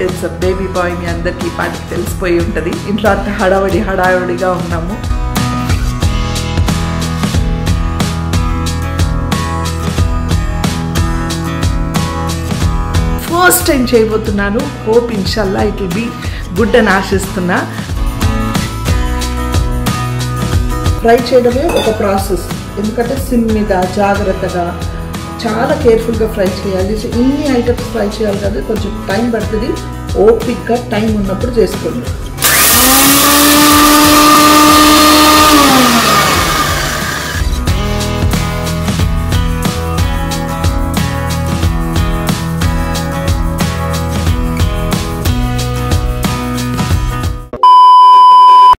It's a baby boy. మీ అందరికీ ఈ పాటికి తెలిసిపోయి ఉంటుంది. ఇంట్లో అంత హడావిడిగా ఉన్నాము. ఫస్ట్ టైం చేయబోతున్నాను. హోప్ ఇన్షాల్లా ఇట్ విల్ బి గుడ్ అని ఆశిస్తున్నా. ఫ్రై చేయడమే ఒక ప్రాసెస్, ఎందుకంటే సిమ్ మీద జాగ్రత్తగా చాలా కేర్ఫుల్గా ఫ్రై చేయాలి. ఇన్ని ఐటమ్స్ ఫ్రై చేయాలి కదా, కొంచెం టైం పడుతుంది. ఓపిక్గా టైం ఉన్నప్పుడు చేసుకోండి.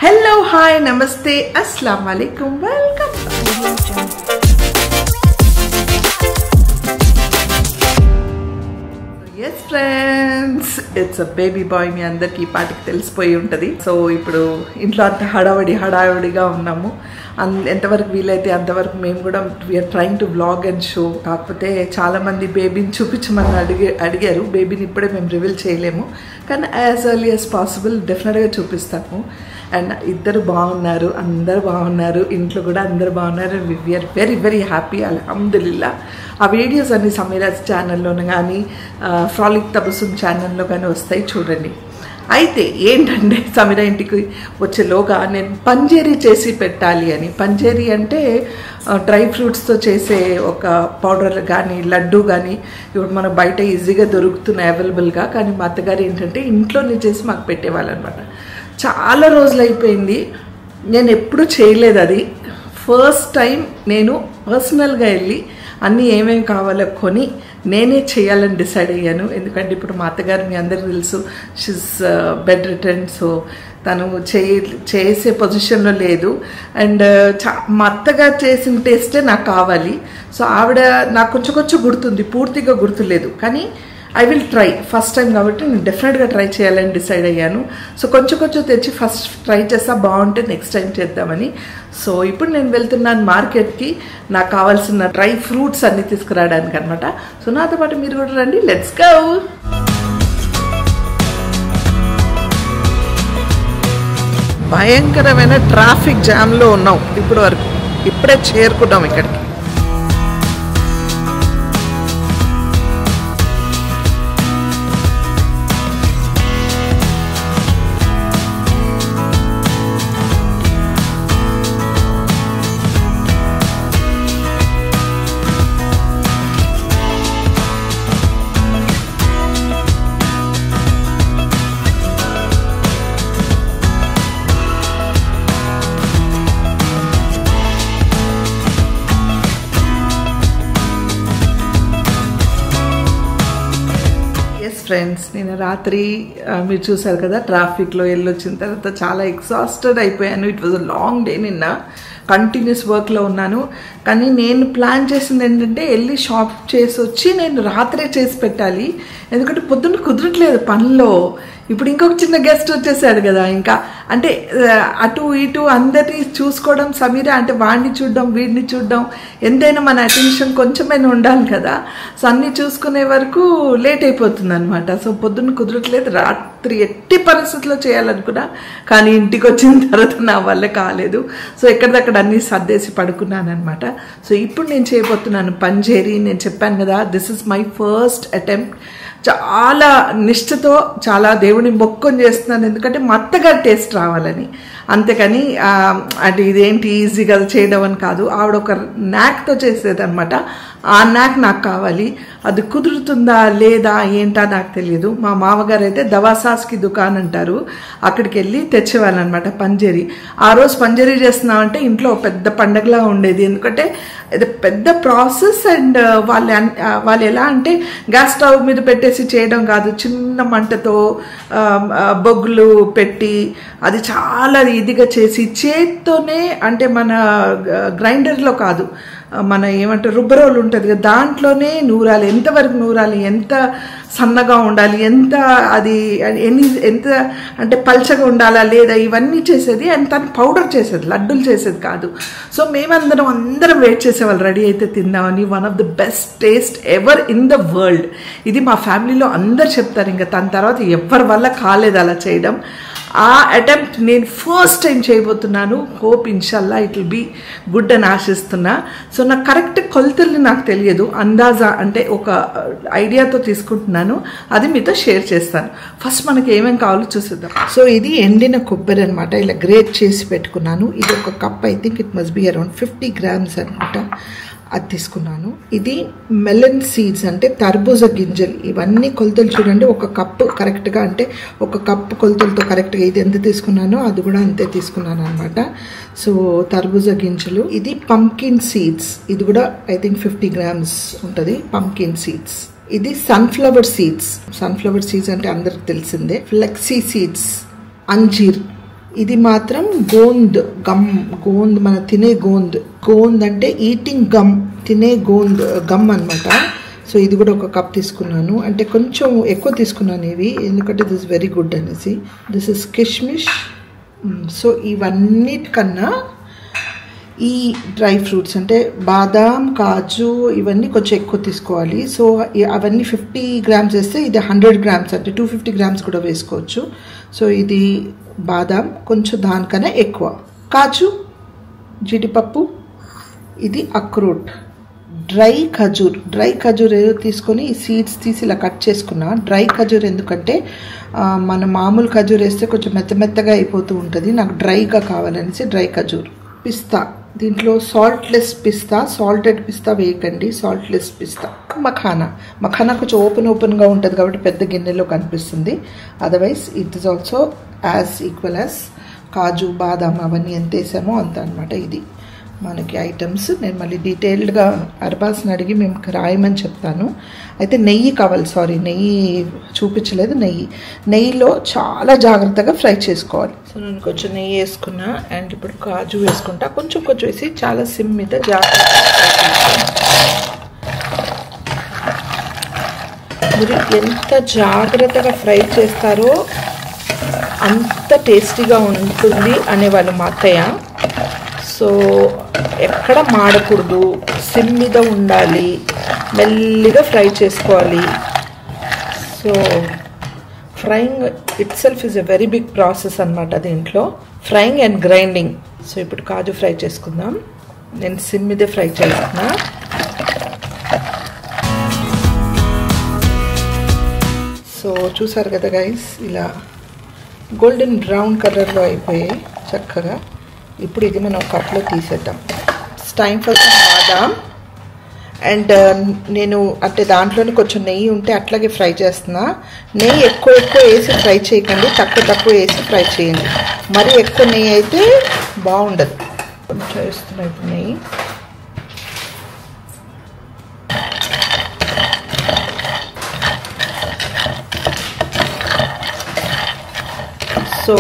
హలో, హాయ్, నమస్తే, అస్సలాము అలైకుం, welcome. Yes friends, it's a baby boy. మీ అందరికీ ఈ పాటికి తెలిసిపోయి ఉంటుంది. సో ఇప్పుడు ఇంట్లో అంత హడావిడిగా ఉన్నాము. ఎంతవరకు వీలైతే అంతవరకు మేము కూడా we're trying to vlog and show. కాకపోతే చాలామంది బేబీని చూపించమని అడిగారు. బేబీని ఇప్పుడే మేము రివీల్ చేయలేము, కానీ యాజ్ ఎర్లీ యాజ్ పాసిబుల్ డెఫినెట్గా చూపిస్తాము. అండ్ ఇద్దరు బాగున్నారు, అందరు బాగున్నారు, ఇంట్లో కూడా అందరు బాగున్నారు. వీఆర్ వెరీ వెరీ హ్యాపీ, అల్హమ్దులిల్లా. ఆ వీడియోస్ అన్ని సమీరాజ్ ఛానల్లోనూ కానీ ఫ్రాలిక్ తబసుమ్ ఛానల్లో కానీ వస్తాయి, చూడండి. అయితే ఏంటంటే సమీరా ఇంటికి వచ్చేలోగా నేను పంజేరీ చేసి పెట్టాలి అని. పంజేరీ అంటే డ్రై ఫ్రూట్స్తో చేసే ఒక పౌడర్ కానీ లడ్డు కానీ ఇప్పుడు మనకు బయట ఈజీగా దొరుకుతున్నాయి అవైలబుల్గా. కానీ మా అత్తగారు ఏంటంటే ఇంట్లోనే చేసి మాకు పెట్టేవాళ్ళు అనమాట. చాలా రోజులు అయిపోయింది, నేను ఎప్పుడూ చేయలేదు అది. ఫస్ట్ టైం నేను పర్సనల్గా వెళ్ళి అన్నీ ఏమేమి కావాలో కొని నేనే చేయాలని డిసైడ్ అయ్యాను. ఎందుకంటే ఇప్పుడు మా అత్తగారు మీ అందరికీ తెలుసు, షీస్ బెడ్ రిటర్న్. సో తను చేసే పొజిషన్లో లేదు. అండ్ మా అత్తగారు చేసిన టేస్టే నాకు కావాలి. సో ఆవిడ నాకు కొంచెం గుర్తుంది, పూర్తిగా గుర్తులేదు. కానీ I will try. First time కాబట్టి నేను డెఫినెట్గా ట్రై చేయాలని డిసైడ్ అయ్యాను. సో కొంచెం తెచ్చి ఫస్ట్ ట్రై చేస్తా, బాగుంటే నెక్స్ట్ టైం చేద్దామని. సో ఇప్పుడు నేను వెళ్తున్నాను మార్కెట్కి, నాకు కావాల్సిన డ్రై ఫ్రూట్స్ అన్నీ తీసుకురావడానికి అనమాట. సో నాతో పాటు మీరు కూడా రండి, లెట్స్ గో. భయంకరమైన ట్రాఫిక్ జామ్లో ఉన్నాం ఇప్పుడు వరకు. ఇప్పుడే చేరుకున్నాం ఇక్కడికి. ఫ్రెండ్స్, నేను రాత్రి మీరు చూసారు కదా, ట్రాఫిక్లో వెళ్ళొచ్చిన తర్వాత చాలా ఎగ్జాస్టెడ్ అయిపోయాను. It was a long day. నిన్న కంటిన్యూస్ వర్క్లో ఉన్నాను. కానీ నేను ప్లాన్ చేసింది ఏంటంటే వెళ్ళి షాప్ చేసి వచ్చి నేను రాత్రే చేసి పెట్టాలి. ఎందుకంటే పొద్దున్న కుదరట్లేదు పనిలో. ఇప్పుడు ఇంకొక చిన్న గెస్ట్ వచ్చేసాడు కదా, ఇంకా అంటే అటు ఇటు అందరినీ చూసుకోవడం, సమీరా అంటే వాడిని చూడడం వీడిని చూడడం, ఎంతైనా మన అటెన్షన్ కొంచెమైనా ఉండాలి కదా. సో అన్నీ చూసుకునే వరకు లేట్ అయిపోతుంది అనమాట. సో పొద్దున్న కుదరట్లేదు. రాత్రి ఎట్టి పరిస్థితుల్లో చేయాలనుకున్నా, కానీ ఇంటికి వచ్చిన తర్వాత నా వల్ల కాలేదు. సో ఎక్కడిదక్కడ అన్నీ సర్దేసి పడుకున్నాను అనమాట. సో ఇప్పుడు నేను చేయబోతున్నాను పంజేరీ. నేను చెప్పాను కదా, this is my first attempt. చాలా నిష్ఠతో చాలా దేవుని మొక్కుని చేస్తున్నాను, ఎందుకంటే మా అత్తగారి టేస్ట్ రావాలని. అంతేకాని అంటే ఇదేంటి ఈజీగా చేయడం అని కాదు. ఆవిడ ఒక నాక్తో చేసేదనమాట. ఆ నాక్ నాకు కావాలి. అది కుదురుతుందా లేదా ఏంటా నాకు తెలియదు. మా మామగారు అయితే దవాసాస్కి దుకాణం అంటారు, అక్కడికి వెళ్ళి తెచ్చేవాళ్ళనమాట పంజేరీ. ఆ రోజు పంజేరీ చేస్తున్నామంటే ఇంట్లో పెద్ద పండగలా ఉండేది. ఎందుకంటే ఇది పెద్ద ప్రాసెస్. అండ్ వాళ్ళు ఎలా అంటే గ్యాస్ స్టవ్ మీద పెట్టేసి చేయడం కాదు, చిన్న మంటతో బొగ్గులు పెట్టి అది చాలా ఇదిగా చేసి చేత్తోనే, అంటే మన గ్రైండర్లో కాదు, మన ఏమంటారు రుబ్బరోలు ఉంటుంది కదా, దాంట్లోనే నూరాలి. ఎంతవరకు నూరాలి, ఎంత సన్నగా ఉండాలి, ఎంత అది ఎంత అంటే పల్చగా ఉండాలా లేదా, ఇవన్నీ చేసేది. అండ్ తను పౌడర్ చేసేది, లడ్డూలు చేసేది కాదు. సో అందరం వెయిట్ చేసేవాళ్ళు రెడీ అయితే తిందామని. One of the best taste ever in the world. ఇది మా ఫ్యామిలీలో అందరు చెప్తారు. ఇంకా తన తర్వాత ఎవరి వల్ల కాలేదు అలా చేయడం. ఆ అటెంప్ట్ నేను ఫస్ట్ టైం చేయబోతున్నాను. హోప్ ఇన్షాల్లా ఇట్ విల్ బీ గుడ్ అని ఆశిస్తున్నా. సో నాకు కరెక్ట్ కొలతల్ని నాకు తెలియదు, అందాజా అంటే ఒక ఐడియాతో తీసుకుంటున్నాను. అది మీతో షేర్ చేస్తాను. ఫస్ట్ మనకి ఏమేమి కావాలో చూసేద్దాం. సో ఇది ఎండిన కొబ్బరి అనమాట, ఇలా గ్రేట్ చేసి పెట్టుకున్నాను. ఇది ఒక cup, I think it must be around 50 grams అనమాట. అది తీసుకున్నాను. ఇది మెలన్ సీడ్స్ అంటే తర్బూజ గింజలు. ఇవన్నీ కొలతలు చూడండి, ఒక కప్పు కరెక్ట్గా అంటే ఒక కప్పు కొలతలతో కరెక్ట్గా ఇది ఎంత తీసుకున్నానో అది కూడా అంతే తీసుకున్నాను అనమాట. సో తర్బూజ గింజలు. ఇది పంకిన్ సీడ్స్, ఇది కూడా ఐ థింక్ 50 grams ఉంటుంది పంకిన్ సీడ్స్. ఇది సన్ఫ్లవర్ సీడ్స్. సన్ఫ్లవర్ సీడ్స్ అంటే అందరికి తెలిసిందే. ఫ్లెక్సీ సీడ్స్, అంజీర్. ఇది మాత్రం గోంద్ గమ్. గోంద్ మన తినే గోంద్. గోంద్ అంటే ఈటింగ్ గమ్, తినే గోంద్ గమ్ అనమాట. సో ఇది కూడా ఒక కప్ తీసుకున్నాను. అంటే కొంచెం ఎక్కువ తీసుకున్నాను ఇవి, ఎందుకంటే దిస్ వెరీ గుడ్ అనేసి. This is kishmish. సో ఇవన్నిటికన్నా ఈ డ్రై ఫ్రూట్స్ అంటే బాదాం, కాజు ఇవన్నీ కొంచెం ఎక్కువ తీసుకోవాలి. సో అవన్నీ 50 grams వేస్తే ఇది 100 grams అంటే 250 grams కూడా వేసుకోవచ్చు. సో ఇది బాదాం, కొంచెం దానికన్నా ఎక్కువ. కాజు, జీడిపప్పు. ఇది అక్రోట్. డ్రై ఖజూర్. డ్రై ఖజూర్ తీసుకొని ఈ సీడ్స్ తీసి ఇలా కట్ చేసుకున్నా. డ్రై ఖజూర్ ఎందుకంటే మన మామూలు ఖజూర్ వేస్తే కొంచెం మెత్తగా అయిపోతూ ఉంటుంది, నాకు డ్రైగా కావాలనేసి డ్రై ఖజూర్. పిస్తా. దీంట్లో సాల్ట్లెస్ పిస్తా, సాల్టెడ్ పిస్తా వేయకండి, సాల్ట్లెస్ పిస్తా. మఖానా. మఖానా కొంచెం ఓపెన్గా ఉంటుంది కాబట్టి పెద్ద గిన్నెలో కనిపిస్తుంది. Otherwise it is also as equal as కాజు, బాదాం అవన్నీ ఎంత వేసామో అంత అనమాట. ఇది మనకి ఐటమ్స్. నేను మళ్ళీ డీటెయిల్డ్గా అర్బాస్ని అడిగి మేము రాయమని చెప్తాను. అయితే నెయ్యి కావాలి, సారీ నెయ్యి చూపించలేదు. నెయ్యిలో చాలా జాగ్రత్తగా ఫ్రై చేసుకోవాలి. సో నేను కొంచెం నెయ్యి వేసుకున్నా. అండ్ ఇప్పుడు కాజు వేసుకుంటా, కొంచెం వేసి చాలా సిమ్ మీద మీరు ఎంత జాగ్రత్తగా ఫ్రై చేస్తారో అంత టేస్టీగా ఉంటుంది అనేవాళ్ళు మా అత్తయ్య. సో ఎక్కడ మాడకూడదు, సిమ్ మీద ఉండాలి, మెల్లిగా ఫ్రై చేసుకోవాలి. So frying itself is a very big process అనమాట దీంట్లో, ఫ్రైయింగ్ అండ్ గ్రైండింగ్. సో ఇప్పుడు కాజు ఫ్రై చేసుకుందాం. నేను సిమ్ మీదే ఫ్రై చేస్తున్నా. సో చూసారు కదా గైస్, ఇలా గోల్డెన్ బ్రౌన్ కలర్లో అయిపోయాయి చక్కగా. ఇప్పుడు ఇది మనం కప్లో తీసేద్దాం. It's time for badam. And నేను అంటే దాంట్లోనే కొంచెం నెయ్యి ఉంటే అట్లాగే ఫ్రై చేస్తున్నా. నెయ్యి ఎక్కువ వేసి ఫ్రై చేయకండి, తక్కువ వేసి ఫ్రై చేయండి. మరీ ఎక్కువ నెయ్యి అయితే బాగుండదు. కొంచెం వేస్తున్నా ఇప్పుడు నెయ్యి. సో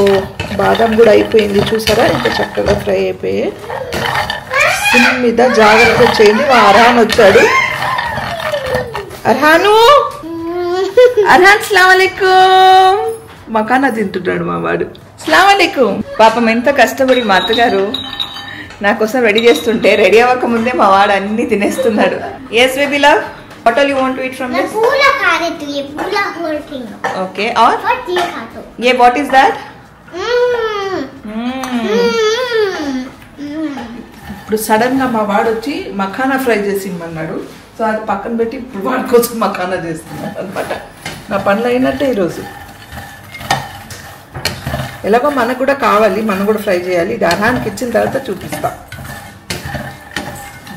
బాదం కూడా అయిపోయింది చూసారా, ఇంకా చక్కగా ఫ్రై అయిపోయాయి. సిమ్ మీద జాగ్రత్త చేయండి. మా అర్హాన్ వచ్చాడు. అర్హాను, అర్హాన్ సలాంఅలైకుం. మకానా తింటున్నాడు మా వాడు. సలాంఅలైకుం. పాపం ఎంత కష్టపడి మా అత్తగారు నా కోసం రెడీ చేస్తుంటే రెడీ అవ్వక ముందే మా వాడు అన్ని తినేస్తున్నాడు. Yes baby love, what all you want to eat from this? पूरा खा रहे तो ये पूरा होल थिंग. Okay, और ये खा तो ये what is that? ఇప్పుడు సడన్ గా మా వాడు వచ్చి మఖానా ఫ్రై చేసి ఇమ్మన్నాడు. సో అది పక్కన పెట్టి ఇప్పుడు వాడి కోసం మఖానా చేస్తున్నాను అనమాట. నా పనులు అయినట్టే ఈరోజు. ఎలాగో మనకు కూడా కావాలి, మనం కూడా ఫ్రై చేయాలి. ఇది అర్హాన్కి ఇచ్చిన తర్వాత చూపిస్తా.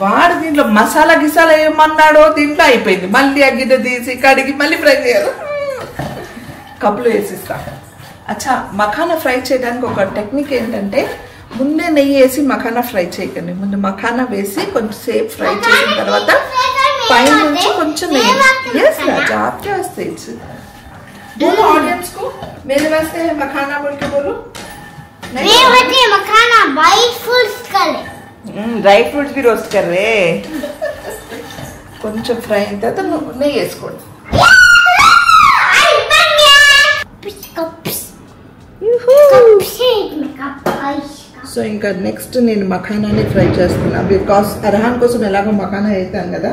వాడు దీంట్లో మసాలా గిసాలా ఏమన్నాడో దీంట్లో అయిపోయింది. మళ్ళీ అగ్గిద తీసి కడిగి మళ్ళీ ఫ్రై చేయాలి. కప్పులో వేసిస్తా. అచ్చా, మఖానా ఫ్రై చేయడానికి ఒక టెక్నిక్ ఏంటంటే ముందే నెయ్యి వేసి మఖానా ఫ్రై చేయకండి. ముందు మఖానా వేసి కొంచెం సేపు ఫ్రై చేసిన తర్వాత పైన నుంచి కొంచెం నెయ్యి జాబ్కే వస్తాయి. बोलो ऑडियंस को मेरे वास्ते मखाना बोल के बोलो. मैं बच्चे मखाना बाइट फुल कर ड्राई फ्रूट्स भी रोस्ट कर रहे కొంచెం ఫ్రై అయిన తర్వాత నెయ్యి వేసుకోండి. సో ఇంకా నెక్స్ట్ నేను మఖానాని ఫ్రై చేస్తున్నా. బికాస్ అర్హాన్ కోసం ఎలాగో మఖానా వేస్తాను కదా,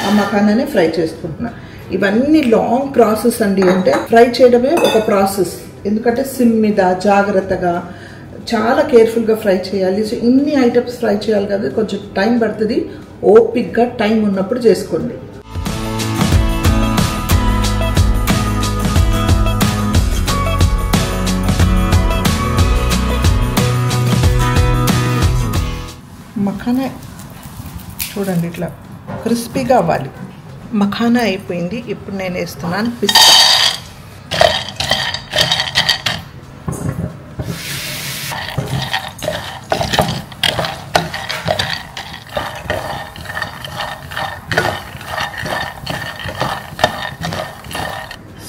ఆ మఖానాని ఫ్రై చేసుకుంటున్నా. ఇవన్నీ లాంగ్ ప్రాసెస్ అండి. అంటే ఫ్రై చేయడమే ఒక ప్రాసెస్. ఎందుకంటే సిమ్ మీద జాగ్రత్తగా చాలా కేర్ఫుల్గా ఫ్రై చేయాలి. సో ఇన్ని ఐటమ్స్ ఫ్రై చేయాలి కదా, కొంచెం టైం పడుతుంది. ఓపిక్గా టైం ఉన్నప్పుడు చేసుకోండి. మఖానా చూడండి ఇట్లా క్రిస్పీగా అవ్వాలి. మఖానా అయిపోయింది. ఇప్పుడు నేను వేస్తున్నాను పిస్తా.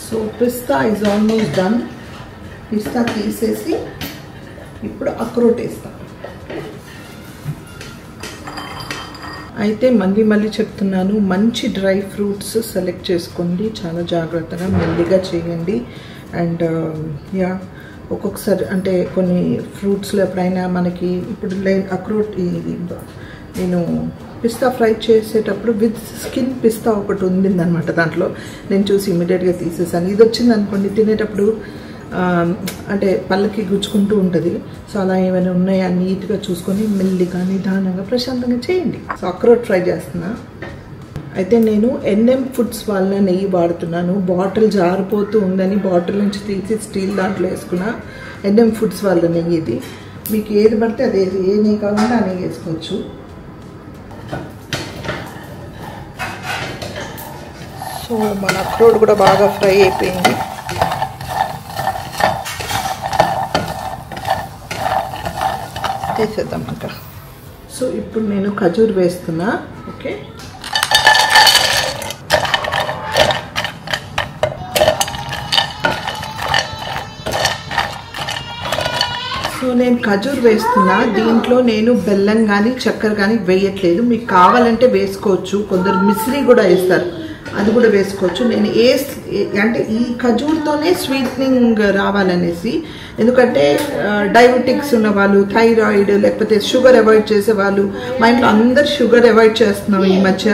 సో పిస్తా ఈజ్ ఆల్మోస్ట్ డన్. పిస్తా తీసేసి ఇప్పుడు అక్రోట్ వేస్తాం. అయితే మళ్ళీ చెప్తున్నాను, మంచి డ్రై ఫ్రూట్స్ సెలెక్ట్ చేసుకోండి. చాలా జాగ్రత్తగా మెల్లిగా చేయండి. అండ్ యా ఒక్కొక్కసారి అంటే కొన్ని ఫ్రూట్స్లో ఎప్పుడైనా మనకి ఇప్పుడు అక్రోట్ నేను పిస్తా ఫ్రై చేసేటప్పుడు విత్ స్కిన్ పిస్తా ఒకటి ఉండిందనమాట. దాంట్లో నేను చూసి ఇమీడియట్గా తీసేసాను. ఇది వచ్చింది అనుకోండి, తినేటప్పుడు అంటే పళ్ళకి గుచ్చుకుంటూ ఉంటుంది. సో అలా ఏమైనా ఉన్నాయా నీట్గా చూసుకొని మెల్లిగా నిదానంగా ప్రశాంతంగా చేయండి. సో అక్రోట్ ఫ్రై చేస్తున్నా. అయితే నేను NM ఫుడ్స్ వాళ్ళ నెయ్యి వాడుతున్నాను. బాటిల్ జారిపోతూ ఉందని బాటిల్ నుంచి తీసి స్టీల్ దాంట్లో వేసుకున్నా. NM ఫుడ్స్ వాళ్ళ నెయ్యి ఇది. మీకు ఏది పడితే అదే, ఏ నెయ్యి కావాలంటే ఆ నెయ్యి వేసుకోవచ్చు. సో మన అక్రోట్ కూడా బాగా ఫ్రై అయిపోయింది. తీసేద్దాం అక్కడ. సో ఇప్పుడు నేను ఖజూర్ వేస్తున్నా. ఓకే, సో నేను ఖజూర్ వేస్తున్నా. దీంట్లో నేను బెల్లం కానీ చక్కెర కానీ వేయట్లేదు. మీకు కావాలంటే వేసుకోవచ్చు. కొందరు మిశ్రీ కూడా వేస్తారు, అది కూడా వేసుకోవచ్చు. నేను అంటే ఈ ఖజూర్తోనే స్వీట్నింగ్ రావాలనేసి. ఎందుకంటే డయాబెటిక్స్ ఉన్న వాళ్ళు, థైరాయిడ్ లేకపోతే షుగర్ అవాయిడ్ చేసే వాళ్ళు, మా ఇంట్లో అందరు షుగర్ అవాయిడ్ చేస్తున్నాం ఈ మధ్య.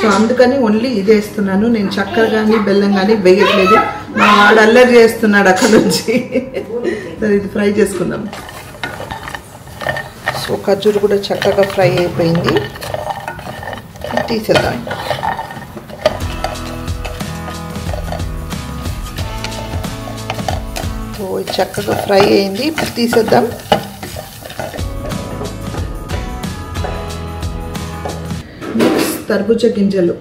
సో అందుకని ఓన్లీ ఇది వేస్తున్నాను. నేను చక్కెర కానీ బెల్లం కానీ వేయట్లేదు. మా వాడు అల్లరి చేస్తున్నాడు అక్కడ నుంచి. సరే ఇది ఫ్రై చేసుకుందాం. సో ఖజూర్ కూడా చక్కగా ఫ్రై అయిపోయింది. తీసేద్దాం. సో ఇది చక్కగా ఫ్రై అయింది. తీసేద్దాం. నెక్స్ట్ తర్బూజా గింజలు.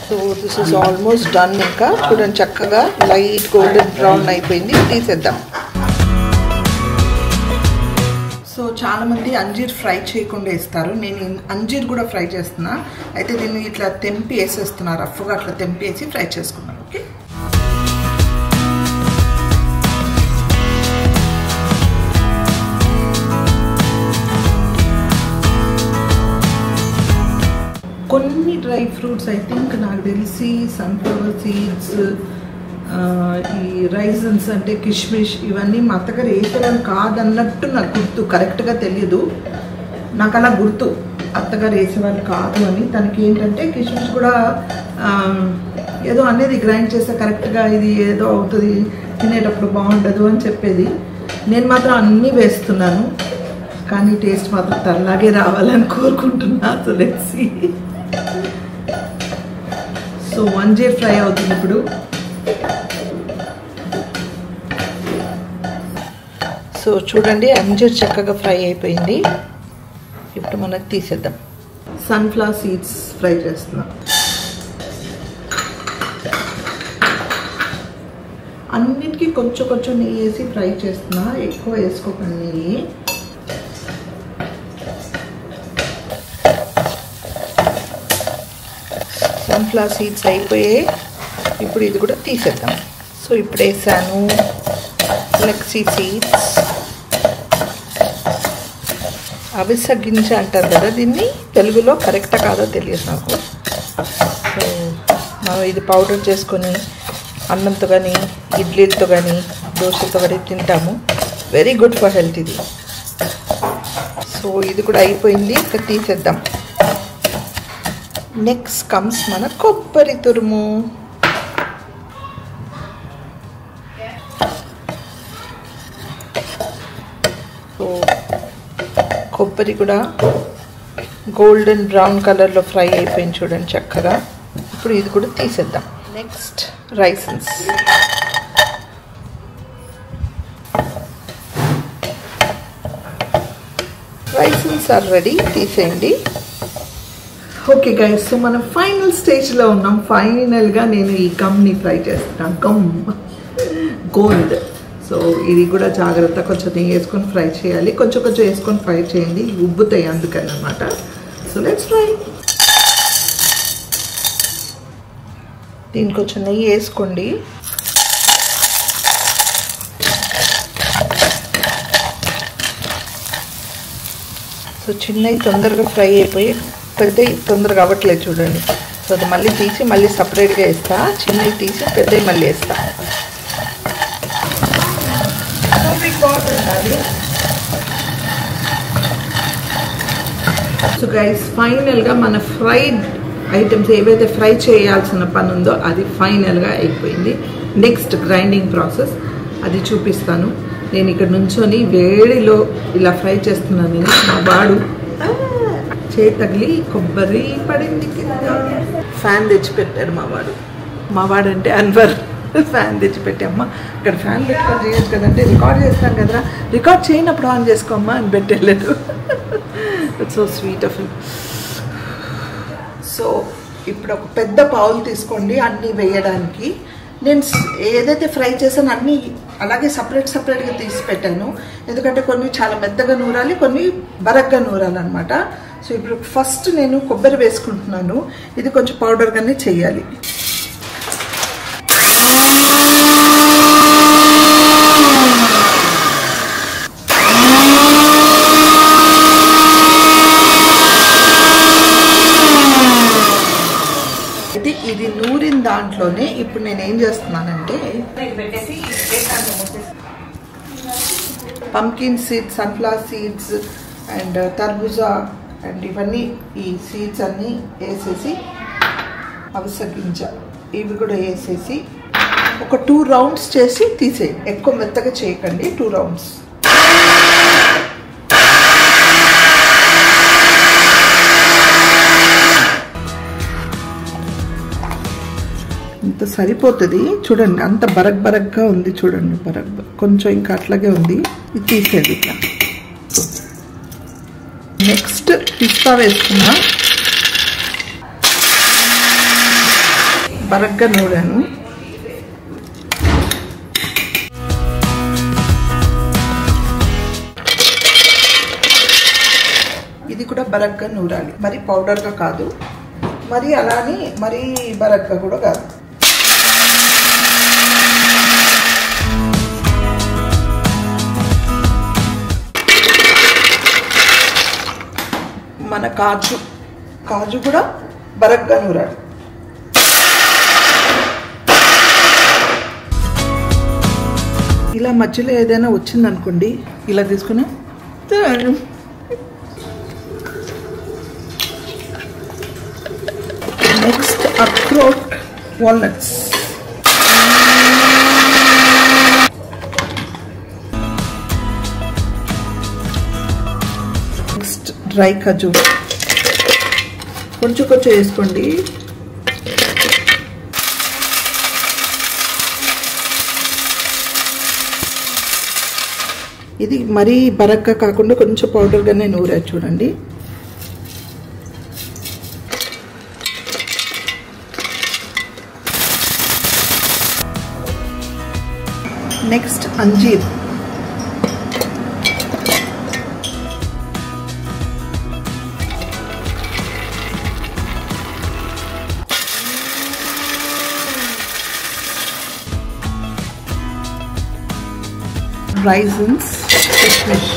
So this is almost done. ఇంకా చూడండి చక్కగా లైట్ గోల్డెన్ బ్రౌన్ అయిపోయింది. తీసేద్దాం. సో చాలామంది అంజీర్ ఫ్రై చేయకుండా వేస్తారు. నేను అంజీర్ కూడా ఫ్రై చేస్తున్నా. అయితే దీన్ని ఇట్లా తెంపి వేసేస్తున్నా. రఫ్గా అట్లా తెంపి వేసి ఫ్రై చేసుకున్నాను. ఓకే, కొన్ని డ్రై ఫ్రూట్స్ ఐ థింక్ నాకు తెలిసి సన్ఫ్లవర్ సీడ్స్, ఈ రైజన్స్ అంటే కిష్మిష్, ఇవన్నీ మా అత్తగారు వేసేవాళ్ళు కాదన్నట్టు నాకు గుర్తు. కరెక్ట్గా తెలియదు, నాకు అలా గుర్తు అత్తగారు వేసేవాళ్ళు కాదు అని. తనకి ఏంటంటే కిష్మిష్ కూడా ఏదో అనేది గ్రైండ్ చేస్తే కరెక్ట్గా ఇది ఏదో అవుతుంది, తినేటప్పుడు బాగుండదు అని చెప్పేది. నేను మాత్రం అన్నీ వేస్తున్నాను, కానీ టేస్ట్ మాత్రం తనలాగే రావాలని కోరుకుంటున్నా. So let's see. సో అంజీర్ ఫ్రై అవుతుంది ఇప్పుడు. సో చూడండి అంజీర్ చక్కగా ఫ్రై అయిపోయింది. ఇప్పుడు మనకు తీసేద్దాం. సన్ఫ్లవర్ సీడ్స్ ఫ్రై చేస్తున్నాం. అన్నిటికీ కొంచెం కొంచెం నెయ్యి వేసి ఫ్రై చేస్తున్నా, ఎక్కువ వేసుకోకండి నెయ్యి. సో సన్ఫ్లవర్ సీడ్స్ అయిపోయాయి. ఇప్పుడు ఇది కూడా తీసేద్దాం. సో ఇప్పుడు వేసాను ఫ్లెక్సీ సీడ్స్. అవిసె గింజ అంటారు కదా దీన్ని, తెలుగులో కరెక్టా కాదో తెలియదు నాకు. సో మనం ఇది పౌడర్ చేసుకొని అన్నంతో కానీ ఇడ్లీలతో కానీ దోశతో కానీ తింటాము. వెరీ గుడ్ ఫర్ హెల్త్ ఇది. సో ఇది కూడా అయిపోయింది, ఇక్కడ తీసేద్దాం. నెక్స్ట్ కమ్స్ మన కొబ్బరి తురుము. సో కొబ్బరి కూడా గోల్డెన్ బ్రౌన్ కలర్లో ఫ్రై అయిపోయింది చూడండి చక్కగా. ఇప్పుడు ఇది కూడా తీసేద్దాం. Next raisins. Raisins are ready, తీసేయండి. ఓకే గైస్, సో మనం ఫైనల్ స్టేజ్లో ఉన్నాం. ఫైనల్గా నేను ఈ గమ్ని ఫ్రై చేస్తున్నాను. Gum gold. సో ఇది కూడా జాగ్రత్త, కొంచెం నెయ్యి వేసుకొని ఫ్రై చేయాలి. కొంచెం కొంచెం వేసుకొని ఫ్రై చేయండి, ఉబ్బుతాయి అందుకని అన్నమాట. So let's fry. దీనికి కొంచెం నెయ్యి వేసుకోండి. సో చిన్నవి తొందరగా ఫ్రై అయిపోయి పెద్దవి తొందరగా అవ్వట్లేదు చూడండి. సో అది మళ్ళీ తీసి మళ్ళీ సపరేట్గా వేస్తా. చిన్నవి తీసి పెద్దవి మళ్ళీ వేస్తా. సో గైస్, ఫైనల్గా మన ఫ్రైడ్ ఐటమ్స్ ఏవైతే ఫ్రై చేయాల్సిన పని ఉందో అది ఫైనల్గా అయిపోయింది. నెక్స్ట్ గ్రైండింగ్ ప్రాసెస్ అది చూపిస్తాను. నేను ఇక్కడ నుంచొని వేడిలో ఇలా ఫ్రై చేస్తున్నాను. నేను మా వాడు చేయి తగిలి కొబ్బరి పడింది కింద. ఫ్యాన్ తెచ్చిపెట్టాడు మా వాడు అంటే అన్వర్. ఫ్యాన్ తెచ్చిపెట్టామ్మా, ఇక్కడ ఫ్యాన్ పెట్టుకొని చేయొచ్చు కదంటే, రికార్డ్ చేస్తాం కదరా, రికార్డ్ చేయనప్పుడు ఆన్ చేసుకోమ్మా అని పెట్టలేదు. It's so sweet of you. So ఇప్పుడు ఒక పెద్ద బౌల్ తీసుకోండి అన్నీ వేయడానికి. నేను ఏదైతే ఫ్రై చేసానో అన్నీ అలాగే సపరేట్గా తీసి పెట్టాను. ఎందుకంటే కొన్ని చాలా మెత్తగా నూరాలి, కొన్ని బరగ్గా నూరాలి అనమాట. సో ఇప్పుడు ఫస్ట్ నేను కొబ్బరి వేసుకుంటున్నాను. ఇది కొంచెం పౌడర్గానే చేయాలి. ఇది నూరిన దాంట్లోనే ఇప్పుడు నేను ఏం చేస్తున్నానంటే pumpkin seeds, sunflower seeds and తర్బూజా అండ్ ఇవన్నీ ఈ సీడ్స్ అన్నీ వేసేసి, అవిసె గింజ ఇవి కూడా వేసేసి ఒక 2 రౌండ్స్ చేసి తీసేయండి. ఎక్కువ మెత్తగా చేయకండి, 2 రౌండ్స్. ఇంత సరిపోతుంది చూడండి. అంత బరగ్గా ఉంది చూడండి. కొంచెం ఇంకా అట్లాగే ఉంది. ఇది తీసేది ఇట్లా. నెక్స్ట్ పిస్తా వేసుకున్నా. బరగ్గా నూరాను. ఇది కూడా బరగ్గా నూరాలి. మరి పౌడర్గా కాదు, మరి అలానే మరీ బరగ్గా కూడా కాదు. మన కాజు కూడా బరగ్గా నూరాలి. ఇలా మధ్యలో ఏదైనా వచ్చిందనుకోండి, ఇలా తీసుకుని నెక్స్ట్ అక్రోట్ వాల్నట్స్. నెక్స్ట్ డ్రై ఖజూ కొంచెం వేసుకోండి. ఇది మరీ బరగ్గా కాకుండా కొంచెం పౌడర్గానే నూరా చూడండి. Next అంజీర్. raisins, kismish.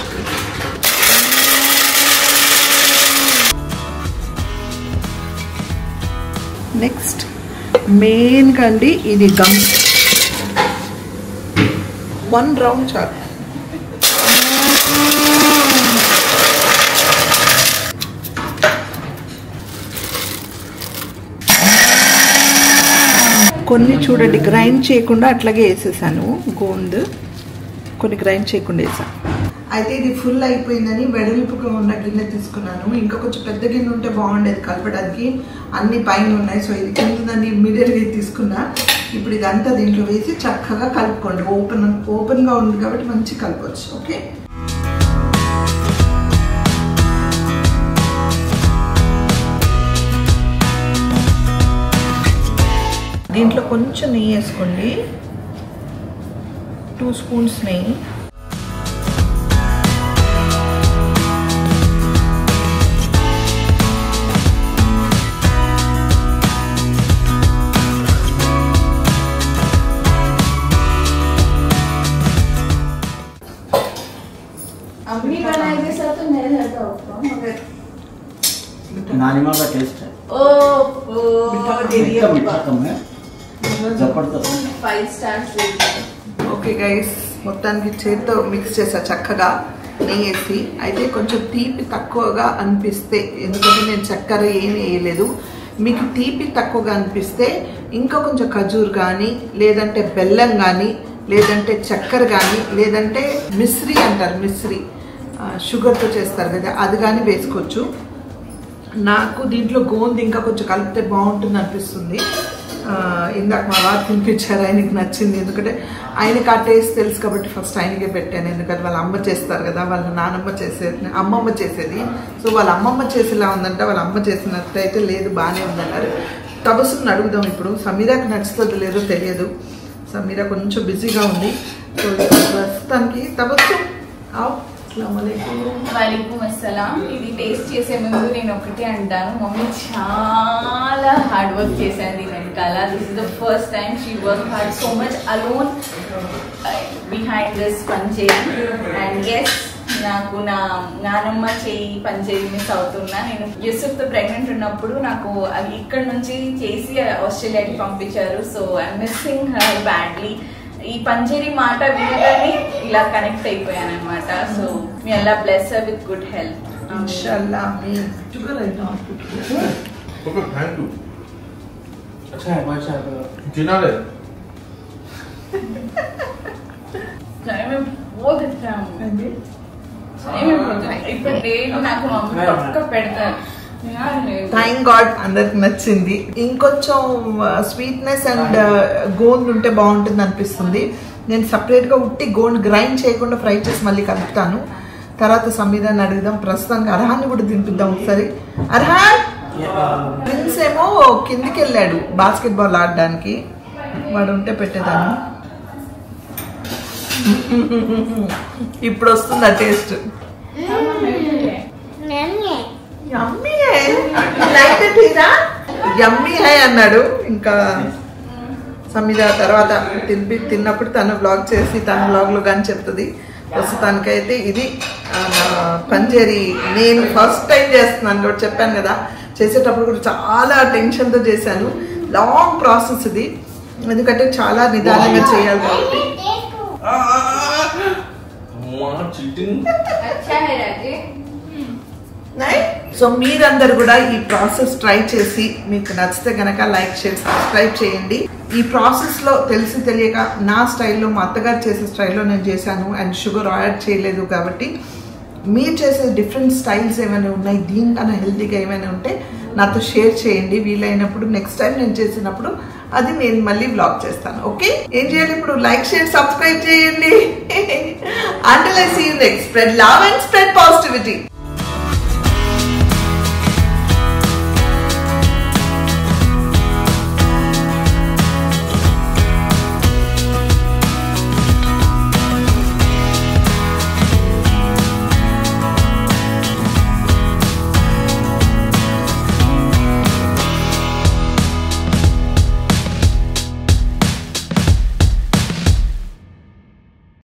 Next, main kandi idi gum. 1 round char. కొన్ని చూడండి గ్రైండ్ చేయకుండా అట్లాగే వేసేసాను గోంద్, కొన్ని గ్రైండ్ చేయకుండా వేసాను. అయితే ఇది ఫుల్ అయిపోయిందని వెడల్పుగా ఉన్న గిన్నె తీసుకున్నాను. ఇంకా కొంచెం పెద్ద గిన్నె ఉంటే బాగుండేది కలపడానికి, అన్ని పైన ఉన్నాయి. సో ఇది కిందని మిడిల్గా తీసుకున్నా. ఇప్పుడు ఇదంతా దీంట్లో వేసి చక్కగా కలుపుకోండి. ఓపెన్గా ఉంది కాబట్టి మంచి కలపవచ్చు. ఓకే, దీంట్లో కొంచెం నెయ్యి వేసుకోండి, 2 స్పూన్స్ నెయ్యి. अम्मी बनाए के साथ तो नहीं रहता होगा मगर नानी माँ का टेस्ट है। मीठा दे दिया, मीठा कम है, जबरदस्त। 5 stars रेटिंग। ఓకే గైస్, మొత్తానికి చేతితో మిక్స్ చేసా చక్కగా నెయ్యి వేసి. అయితే కొంచెం తీపి తక్కువగా అనిపిస్తే, ఎందుకంటే నేను చక్కెర ఏమీ వేయలేదు, మీకు తీపి తక్కువగా అనిపిస్తే ఇంకా కొంచెం ఖజూర్ కానీ, లేదంటే బెల్లం కానీ, లేదంటే చక్కెర కానీ, లేదంటే మిశ్రీ అంటారు, మిశ్రీ షుగర్తో చేస్తారు కదా, అది కానీ వేసుకోవచ్చు. నాకు దీంట్లో గోంద్ ఇంకా కొంచెం కలిపితే బాగుంటుంది అనిపిస్తుంది. ఇందాక మా వారు తినిపించారు, ఆయనకి నచ్చింది. ఎందుకంటే ఆయనకి ఆ టేస్ట్ తెలుసు కాబట్టి ఫస్ట్ ఆయనకే పెట్టాను. ఎందుకంటే వాళ్ళ అమ్మ చేస్తారు కదా, వాళ్ళ నానమ్మ చేసేది, అమ్మమ్మ చేసేది. సో వాళ్ళ అమ్మమ్మ చేసేలా ఉందంటే, వాళ్ళ అమ్మ చేసినట్టయితే లేదు బాగానే ఉందన్నారు. తబస్సుని అడుగుదాం ఇప్పుడు. సమీరాకి నచ్చుతుందో లేదో తెలియదు, సమీరా కొంచెం బిజీగా ఉంది. సో ప్రస్తుతానికి తబస్సు वालेकुम अस्सलाम। ఇది టేస్ట్ చేసే ముందు నేను ఒకటి అంటాను, మమ్మీ చాలా హార్డ్ వర్క్ చేశారు దీని వెనకాల. This is the first time she work hard so much alone behind this పంచేరి. అండ్ ఎస్, నాకు నా నానమ్మ చేయి పంచేరి మిస్ అవుతున్నా. నేను యూసుఫ్తో ప్రెగ్నెంట్ ఉన్నప్పుడు నాకు అది ఇక్కడ నుంచి చేసి ఆస్ట్రేలియాకి పంపించారు. So I'm missing her badly. ఈ పంజేరి మాట వినగానే ఇలా కనెక్ట్ అయిపోయాను అనమాట. So me Allah bless her with good health इंशाल्लाह। आमीन। शुगर है ना ओके, थैंक यू। अच्छा है, अच्छा है। जिना ले चाय में बहुत अच्छा है, चाय में बहुत अच्छा। ఇప్పుడు నేను నాకు మమ్మీ పక్క పెడతారు. థ్యాంక్ గాడ్ అందరికి నచ్చింది. ఇంకొంచెం స్వీట్నెస్ అండ్ గోండ్ ఉంటే బాగుంటుంది అనిపిస్తుంది. నేను సపరేట్గా ఉట్టి గోండ్ గ్రైండ్ చేయకుండా ఫ్రై చేసి మళ్ళీ కలుపుతాను. తర్వాత సంవిధాన్ని అడుగుదాం. ప్రస్తుతానికి అర్హాన్ని కూడా తినిపిద్దాం ఒకసారి. అర్హాన్, ప్రిన్స్ ఏమో కిందికి వెళ్ళాడు బాస్కెట్బాల్ ఆడడానికి, వాడు ఉంటే పెట్టేదాన్ని. ఇప్పుడు వస్తుంది ఆ టేస్ట్. యమ్మీ హై అన్నాడు. ఇంకా సమిధ తర్వాత తిన్నప్పుడు తను బ్లాగ్ చేసి తన బ్లాగ్లో కానీ చెప్తుంది. ప్రస్తుతానికైతే ఇది పంజేరి నేను ఫస్ట్ టైం చేస్తున్నాను కూడా చెప్పాను కదా. చేసేటప్పుడు కూడా చాలా టెన్షన్తో చేశాను. లాంగ్ ప్రాసెస్ ఇది, ఎందుకంటే చాలా నిదానంగా చేయాలి కాబట్టి. సో మీరందరూ కూడా ఈ ప్రాసెస్ ట్రై చేసి మీకు నచ్చితే కనుక లైక్ షేర్ సబ్స్క్రైబ్ చేయండి. ఈ ప్రాసెస్లో తెలిసి తెలియక నా స్టైల్లో, మా అత్తగారు చేసే స్టైల్లో నేను చేశాను. అండ్ షుగర్ యాడ్ చేయలేదు కాబట్టి మీరు చేసే డిఫరెంట్ స్టైల్స్ ఏమైనా ఉన్నాయి, దీనికన్నా హెల్తీగా ఏమైనా ఉంటే నాతో షేర్ చేయండి. వీలైనప్పుడు నెక్స్ట్ టైం నేను చేసినప్పుడు అది నేను మళ్ళీ వ్లాగ్ చేస్తాను. ఓకే, ఏం చేయాలి ఇప్పుడు? లైక్ షేర్ సబ్స్క్రైబ్ చేయండి. Until I see you next, spread love and spread positivity.